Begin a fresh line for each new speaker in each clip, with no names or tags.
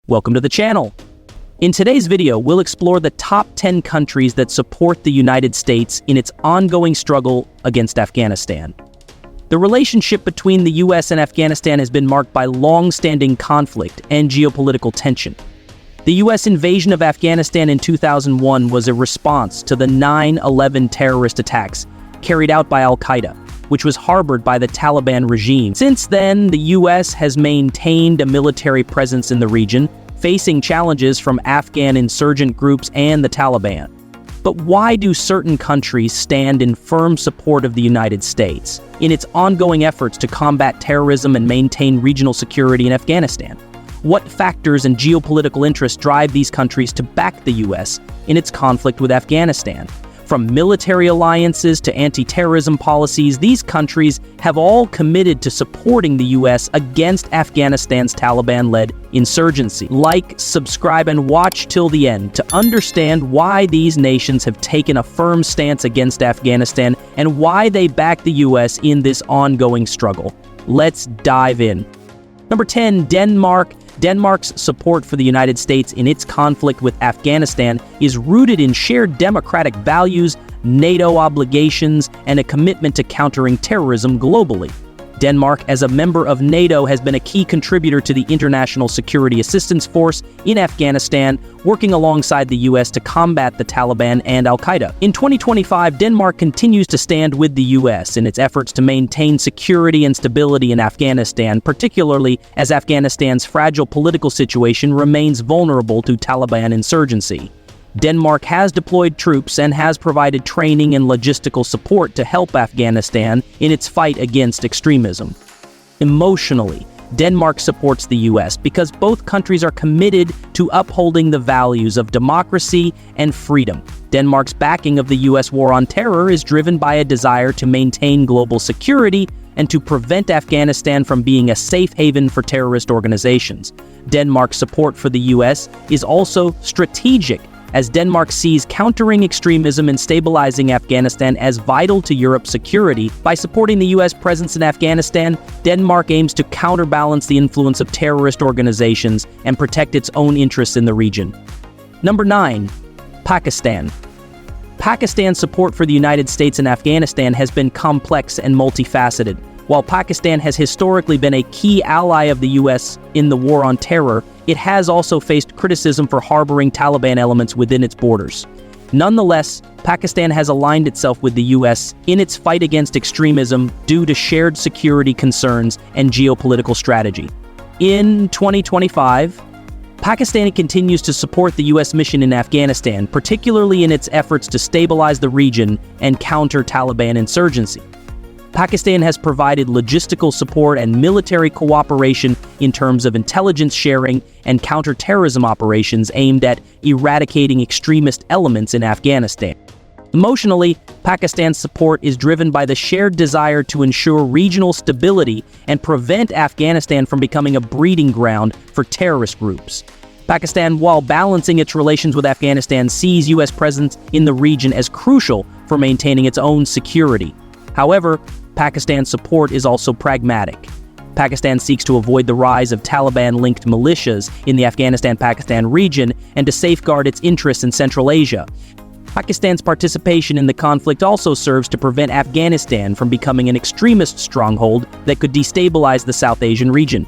Welcome to the channel. In today's video, we'll explore the top 10 countries that support the United States in its ongoing struggle against Afghanistan. The relationship between the US and Afghanistan has been marked by long-standing conflict and geopolitical tension. The US invasion of Afghanistan in 2001 was a response to the 9/11 terrorist attacks carried out by Al-Qaeda, which was harbored by the Taliban regime. Since then, the US has maintained a military presence in the region, facing challenges from Afghan insurgent groups and the Taliban. But why do certain countries stand in firm support of the United States in its ongoing efforts to combat terrorism and maintain regional security in Afghanistan? What factors and geopolitical interests drive these countries to back the US in its conflict with Afghanistan? From military alliances to anti-terrorism policies, these countries have all committed to supporting the US against Afghanistan's Taliban-led insurgency. Like, subscribe, and watch till the end to understand why these nations have taken a firm stance against Afghanistan and why they back the US in this ongoing struggle. Let's dive in. Number 10, Denmark. Denmark's support for the United States in its conflict with Afghanistan is rooted in shared democratic values, NATO obligations, and a commitment to countering terrorism globally. Denmark, as a member of NATO, has been a key contributor to the International Security Assistance Force in Afghanistan, working alongside the US to combat the Taliban and Al-Qaeda. In 2025, Denmark continues to stand with the US in its efforts to maintain security and stability in Afghanistan, particularly as Afghanistan's fragile political situation remains vulnerable to Taliban insurgency. Denmark has deployed troops and has provided training and logistical support to help Afghanistan in its fight against extremism. Emotionally, Denmark supports the US because both countries are committed to upholding the values of democracy and freedom. Denmark's backing of the US war on terror is driven by a desire to maintain global security and to prevent Afghanistan from being a safe haven for terrorist organizations. Denmark's support for the US is also strategic, as Denmark sees countering extremism and stabilizing Afghanistan as vital to Europe's security. By supporting the US presence in Afghanistan, Denmark aims to counterbalance the influence of terrorist organizations and protect its own interests in the region. Number 9, Pakistan. Pakistan's support for the United States in Afghanistan has been complex and multifaceted. While Pakistan has historically been a key ally of the US in the war on terror, it has also faced criticism for harboring Taliban elements within its borders. Nonetheless, Pakistan has aligned itself with the US in its fight against extremism due to shared security concerns and geopolitical strategy. In 2025, Pakistan continues to support the US mission in Afghanistan, particularly in its efforts to stabilize the region and counter Taliban insurgency. Pakistan has provided logistical support and military cooperation in terms of intelligence sharing and counterterrorism operations aimed at eradicating extremist elements in Afghanistan. Emotionally, Pakistan's support is driven by the shared desire to ensure regional stability and prevent Afghanistan from becoming a breeding ground for terrorist groups. Pakistan, while balancing its relations with Afghanistan, sees US presence in the region as crucial for maintaining its own security. However, Pakistan's support is also pragmatic. Pakistan seeks to avoid the rise of Taliban-linked militias in the Afghanistan-Pakistan region and to safeguard its interests in Central Asia. Pakistan's participation in the conflict also serves to prevent Afghanistan from becoming an extremist stronghold that could destabilize the South Asian region.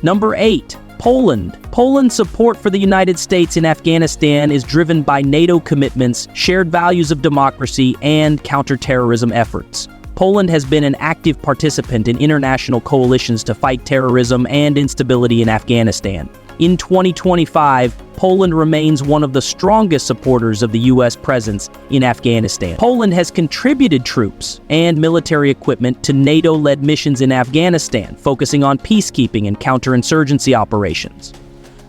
Number 8, Poland. Poland's support for the United States in Afghanistan is driven by NATO commitments, shared values of democracy, and counterterrorism efforts. Poland has been an active participant in international coalitions to fight terrorism and instability in Afghanistan. In 2025, Poland remains one of the strongest supporters of the US presence in Afghanistan. Poland has contributed troops and military equipment to NATO-led missions in Afghanistan, focusing on peacekeeping and counterinsurgency operations.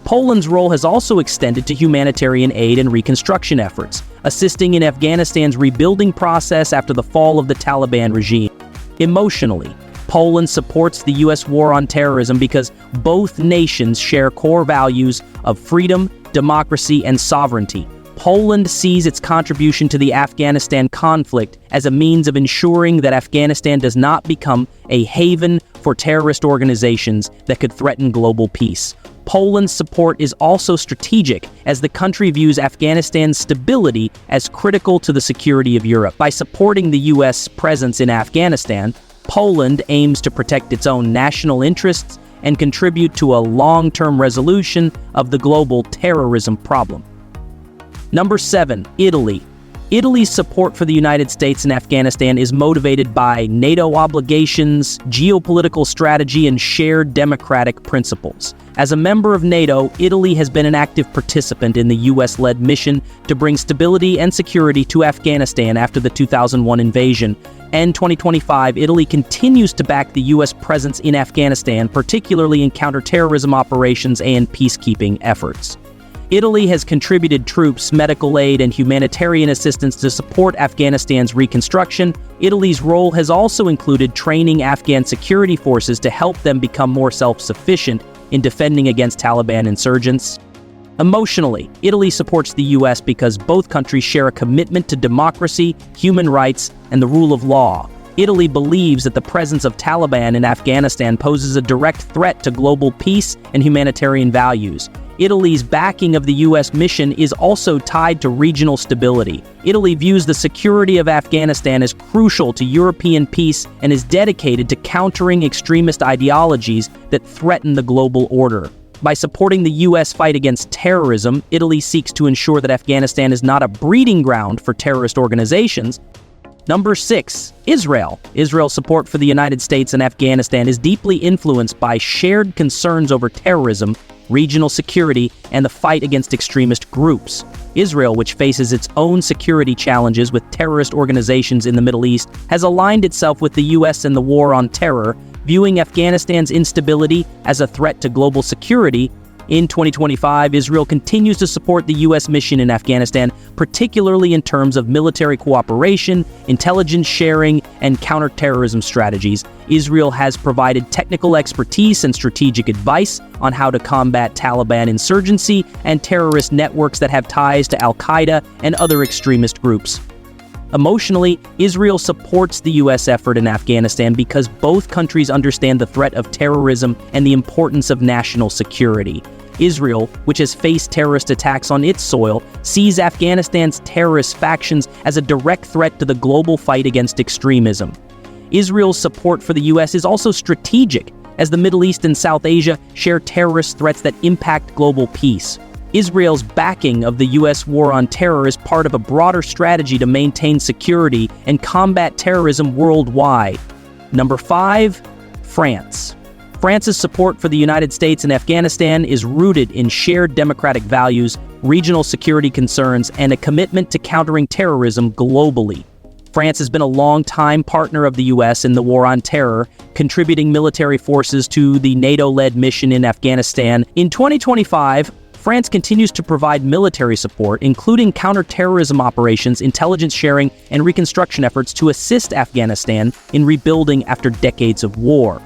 Poland's role has also extended to humanitarian aid and reconstruction efforts, assisting in Afghanistan's rebuilding process after the fall of the Taliban regime. Emotionally, Poland supports the US war on terrorism because both nations share core values of freedom, democracy, and sovereignty. Poland sees its contribution to the Afghanistan conflict as a means of ensuring that Afghanistan does not become a haven for terrorist organizations that could threaten global peace. Poland's support is also strategic, as the country views Afghanistan's stability as critical to the security of Europe. By supporting the U.S. presence in Afghanistan, Poland aims to protect its own national interests and contribute to a long-term resolution of the global terrorism problem. Number 7, Italy. Italy's support for the United States in Afghanistan is motivated by NATO obligations, geopolitical strategy, and shared democratic principles. As a member of NATO, Italy has been an active participant in the U.S.-led mission to bring stability and security to Afghanistan after the 2001 invasion. In 2025, Italy continues to back the U.S. presence in Afghanistan, particularly in counterterrorism operations and peacekeeping efforts. Italy has contributed troops, medical aid, and humanitarian assistance to support Afghanistan's reconstruction. Italy's role has also included training Afghan security forces to help them become more self-sufficient in defending against Taliban insurgents. Emotionally, Italy supports the U.S. because both countries share a commitment to democracy, human rights, and the rule of law. Italy believes that the presence of Taliban in Afghanistan poses a direct threat to global peace and humanitarian values. Italy's backing of the U.S. mission is also tied to regional stability. Italy views the security of Afghanistan as crucial to European peace and is dedicated to countering extremist ideologies that threaten the global order. By supporting the U.S. fight against terrorism, Italy seeks to ensure that Afghanistan is not a breeding ground for terrorist organizations. Number 6, Israel. Israel's support for the United States and Afghanistan is deeply influenced by shared concerns over terrorism, regional security, and the fight against extremist groups. Israel, which faces its own security challenges with terrorist organizations in the Middle East, has aligned itself with the U.S. in the war on terror, viewing Afghanistan's instability as a threat to global security. In 2025, Israel continues to support the U.S. mission in Afghanistan, particularly in terms of military cooperation, intelligence sharing, and counterterrorism strategies. Israel has provided technical expertise and strategic advice on how to combat Taliban insurgency and terrorist networks that have ties to Al-Qaeda and other extremist groups. Emotionally, Israel supports the U.S. effort in Afghanistan because both countries understand the threat of terrorism and the importance of national security. Israel, which has faced terrorist attacks on its soil, sees Afghanistan's terrorist factions as a direct threat to the global fight against extremism. Israel's support for the U.S. is also strategic, as the Middle East and South Asia share terrorist threats that impact global peace. Israel's backing of the U.S. war on terror is part of a broader strategy to maintain security and combat terrorism worldwide. Number 5, France. France's support for the United States and Afghanistan is rooted in shared democratic values, regional security concerns, and a commitment to countering terrorism globally. France has been a long-time partner of the U.S. in the war on terror, contributing military forces to the NATO-led mission in Afghanistan. In 2025, France continues to provide military support, including counterterrorism operations, intelligence sharing, and reconstruction efforts to assist Afghanistan in rebuilding after decades of war.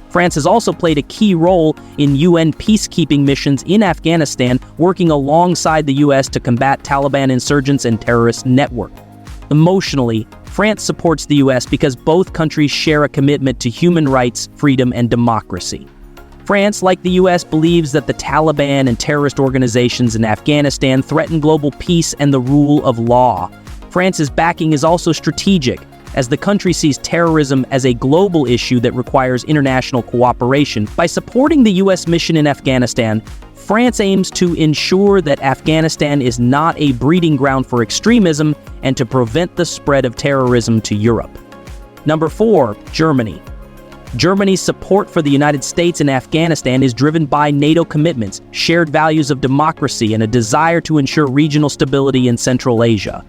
France has also played a key role in UN peacekeeping missions in Afghanistan, working alongside the U.S. to combat Taliban insurgents and terrorist networks. Emotionally, France supports the U.S. because both countries share a commitment to human rights, freedom, and democracy. France, like the U.S., believes that the Taliban and terrorist organizations in Afghanistan threaten global peace and the rule of law. France's backing is also strategic, as the country sees terrorism as a global issue that requires international cooperation. By supporting the U.S. mission in Afghanistan, France aims to ensure that Afghanistan is not a breeding ground for extremism and to prevent the spread of terrorism to Europe. Number 4, Germany. Germany's support for the United States in Afghanistan is driven by NATO commitments, shared values of democracy, and a desire to ensure regional stability in Central Asia.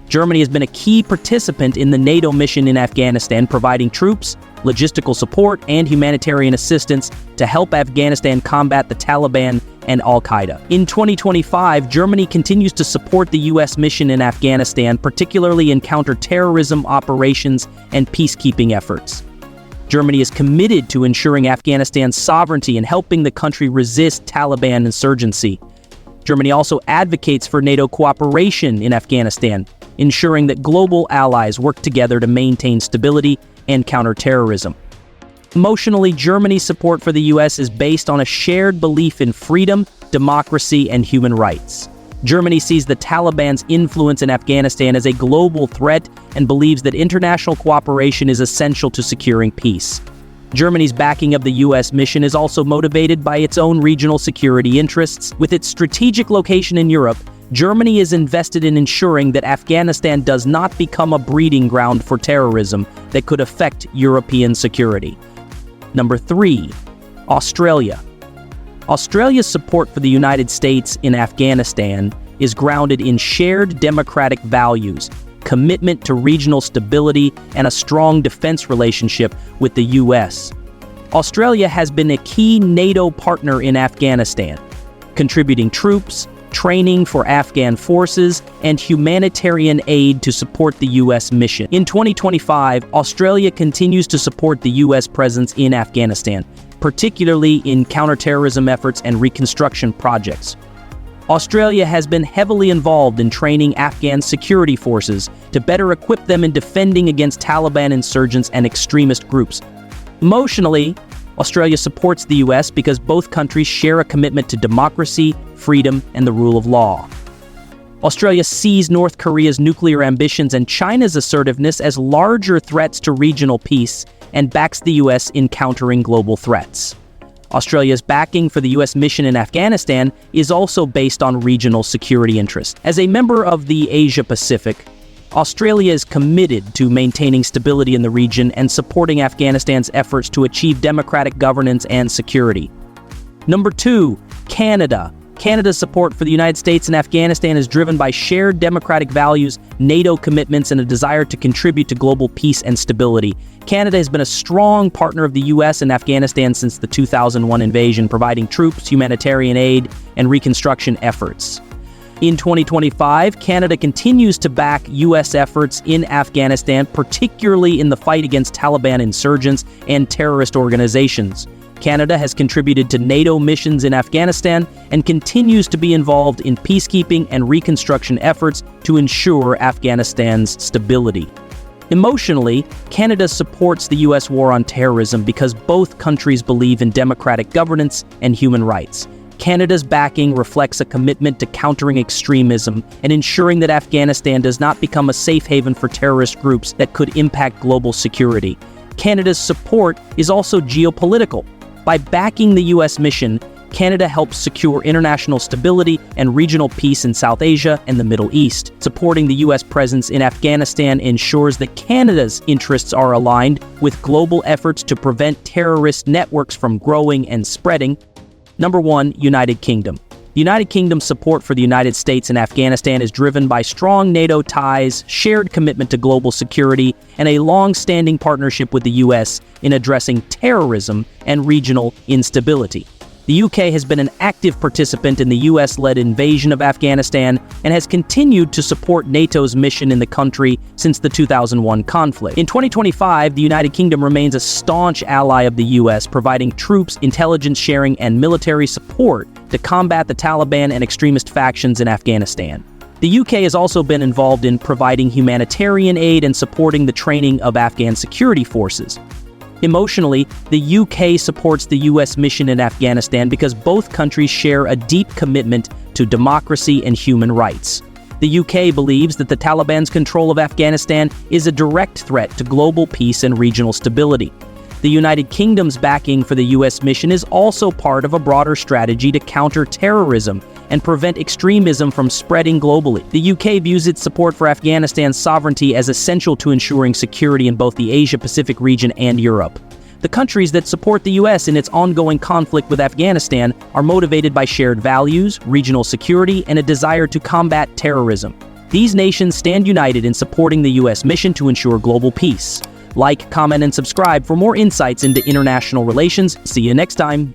Germany has been a key participant in the NATO mission in Afghanistan, providing troops, logistical support, and humanitarian assistance to help Afghanistan combat the Taliban and Al-Qaeda. In 2025, Germany continues to support the U.S. mission in Afghanistan, particularly in counterterrorism operations and peacekeeping efforts. Germany is committed to ensuring Afghanistan's sovereignty and helping the country resist Taliban insurgency. Germany also advocates for NATO cooperation in Afghanistan, ensuring that global allies work together to maintain stability and counter terrorism. Emotionally, Germany's support for the U.S. is based on a shared belief in freedom, democracy, and human rights. Germany sees the Taliban's influence in Afghanistan as a global threat and believes that international cooperation is essential to securing peace. Germany's backing of the U.S. mission is also motivated by its own regional security interests. With its strategic location in Europe, Germany is invested in ensuring that Afghanistan does not become a breeding ground for terrorism that could affect European security. Number 3. Australia. Australia's support for the United States in Afghanistan is grounded in shared democratic values, commitment to regional stability, and a strong defense relationship with the U.S. Australia has been a key NATO partner in Afghanistan, contributing troops, training for Afghan forces, and humanitarian aid to support the U.S. mission. In 2025, Australia continues to support the U.S. presence in Afghanistan, particularly in counterterrorism efforts and reconstruction projects. Australia has been heavily involved in training Afghan security forces to better equip them in defending against Taliban insurgents and extremist groups. Emotionally, Australia supports the U.S. because both countries share a commitment to democracy, freedom, and the rule of law. Australia sees North Korea's nuclear ambitions and China's assertiveness as larger threats to regional peace and backs the U.S. in countering global threats. Australia's backing for the U.S. mission in Afghanistan is also based on regional security interests. As a member of the Asia-Pacific, Australia is committed to maintaining stability in the region and supporting Afghanistan's efforts to achieve democratic governance and security. Number 2, Canada. Canada's support for the United States in Afghanistan is driven by shared democratic values, NATO commitments, and a desire to contribute to global peace and stability. Canada has been a strong partner of the U.S. in Afghanistan since the 2001 invasion, providing troops, humanitarian aid, and reconstruction efforts. In 2025, Canada continues to back U.S. efforts in Afghanistan, particularly in the fight against Taliban insurgents and terrorist organizations. Canada has contributed to NATO missions in Afghanistan and continues to be involved in peacekeeping and reconstruction efforts to ensure Afghanistan's stability. Emotionally, Canada supports the U.S. war on terrorism because both countries believe in democratic governance and human rights. Canada's backing reflects a commitment to countering extremism and ensuring that Afghanistan does not become a safe haven for terrorist groups that could impact global security. Canada's support is also geopolitical. By backing the U.S. mission, Canada helps secure international stability and regional peace in South Asia and the Middle East. Supporting the U.S. presence in Afghanistan ensures that Canada's interests are aligned with global efforts to prevent terrorist networks from growing and spreading. Number 1, United Kingdom. The United Kingdom's support for the United States in Afghanistan is driven by strong NATO ties, shared commitment to global security, and a long-standing partnership with the U.S. in addressing terrorism and regional instability. The UK has been an active participant in the US-led invasion of Afghanistan and has continued to support NATO's mission in the country since the 2001 conflict. In 2025, the United Kingdom remains a staunch ally of the US, providing troops, intelligence sharing, and military support to combat the Taliban and extremist factions in Afghanistan. The UK has also been involved in providing humanitarian aid and supporting the training of Afghan security forces. Emotionally, the UK supports the US mission in Afghanistan because both countries share a deep commitment to democracy and human rights. The UK believes that the Taliban's control of Afghanistan is a direct threat to global peace and regional stability. The United Kingdom's backing for the US mission is also part of a broader strategy to counter terrorism and prevent extremism from spreading globally. The UK views its support for Afghanistan's sovereignty as essential to ensuring security in both the Asia-Pacific region and Europe. The countries that support the US in its ongoing conflict with Afghanistan are motivated by shared values, regional security, and a desire to combat terrorism. These nations stand united in supporting the US mission to ensure global peace. Like, comment, and subscribe for more insights into international relations. See you next time.